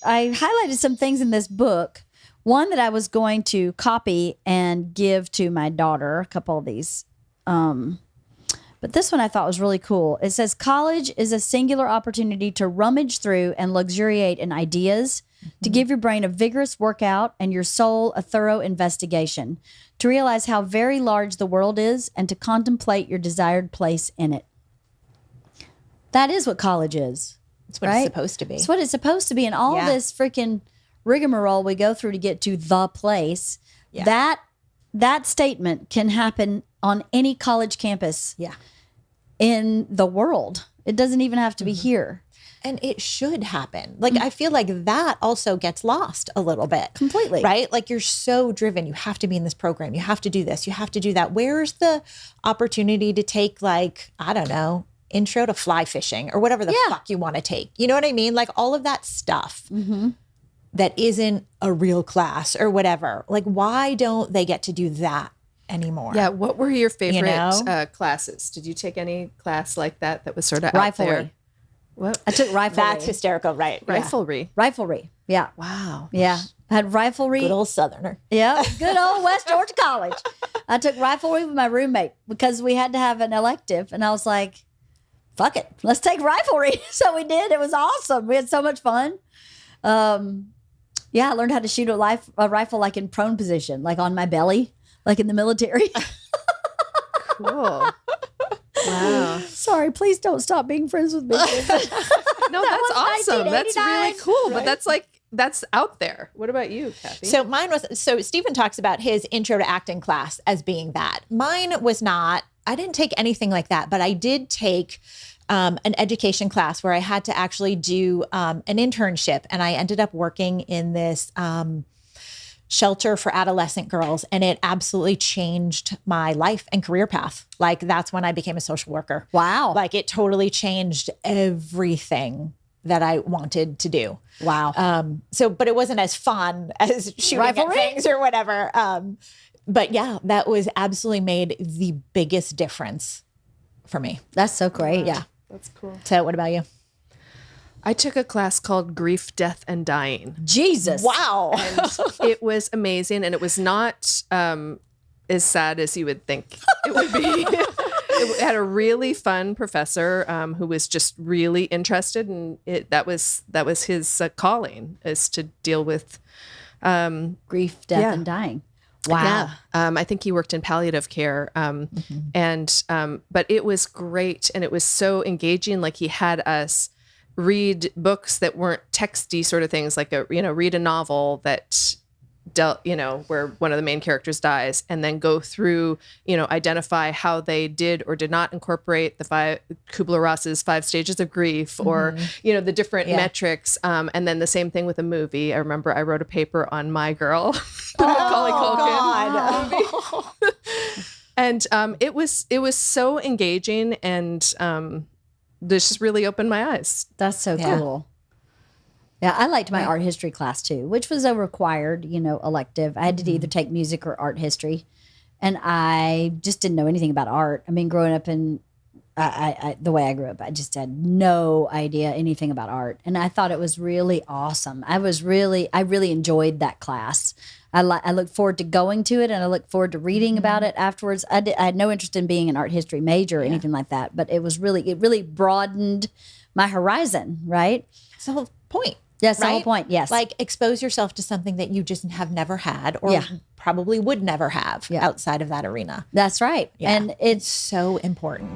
I highlighted some things in this book. One that I was going to copy and give to my daughter, a couple of these. But this one I thought was really cool. It says, college is a singular opportunity to rummage through and luxuriate in ideas, to give your brain a vigorous workout and your soul a thorough investigation, to realize how very large the world is and to contemplate your desired place in it. That is what college is. It's what it's supposed to be. It's what it's supposed to be. And all this freaking rigmarole we go through to get to the place, that statement can happen on any college campus in the world. It doesn't even have to be here. And it should happen. Like, I feel like that also gets lost a little bit. Completely. Right? Like, you're so driven. You have to be in this program. You have to do this. You have to do that. Where's the opportunity to take, like, I don't know, intro to fly fishing or whatever the fuck you want to take? You know what I mean? Like, all of that stuff that isn't a real class or whatever. Like, why don't they get to do that anymore? Yeah. What were your favorite classes? Did you take any class like that was sort of Riflery. out there? What? I took riflery. That's hysterical, right? Riflery. Riflery. Yeah. Wow. Yeah. I had riflery. Good old Southerner. Yeah. Good old West Georgia College. I took riflery with my roommate because we had to have an elective. And I was like, fuck it. Let's take riflery. So we did. It was awesome. We had so much fun. I learned how to shoot a rifle like in prone position, like on my belly, like in the military. Cool. Wow. Sorry, please don't stop being friends with me. No, that's awesome. That's really cool. Right? But that's out there. What about you, Cathy? So mine was, Stephen talks about his intro to acting class as being that. Mine was not, I didn't take anything like that, but I did take an education class where I had to actually do an internship. And I ended up working in this shelter for adolescent girls. And it absolutely changed my life and career path. Like, that's when I became a social worker. Wow. Like, it totally changed everything that I wanted to do. Wow. But it wasn't as fun as shooting at things or whatever. But yeah, that was absolutely made the biggest difference for me. That's so great. Yeah. That's cool. So what about you? I took a class called Grief, Death, and Dying. Jesus. Wow. And it was amazing. And it was not as sad as you would think it would be. It had a really fun professor who was just really interested in it. That was his calling, is to deal with Grief, death, and dying. Wow. Yeah. I think he worked in palliative care. But it was great. And it was so engaging. Like, he had us read books that weren't texty sort of things, like read a novel that dealt, where one of the main characters dies, and then go through, identify how they did or did not incorporate the Kubler-Ross's 5 stages of grief, or, the different metrics. And then the same thing with a movie. I remember I wrote a paper on My Girl, the Macaulay Culkin movie. And it was so engaging, and this just really opened my eyes. That's so cool. Yeah, I liked my art history class too, which was a required, elective. I had to either take music or art history. And I just didn't know anything about art. I mean, growing up in the way I grew up, I just had no idea anything about art. And I thought it was really awesome. I really enjoyed that class. I look forward to going to it, and I look forward to reading about it afterwards. I had no interest in being an art history major or anything like that, but it really broadened my horizon, right? That's the whole point. Yes, the whole point, yes. Like, expose yourself to something that you just have never had, or probably would never have outside of that arena. That's right. Yeah. And it's so important.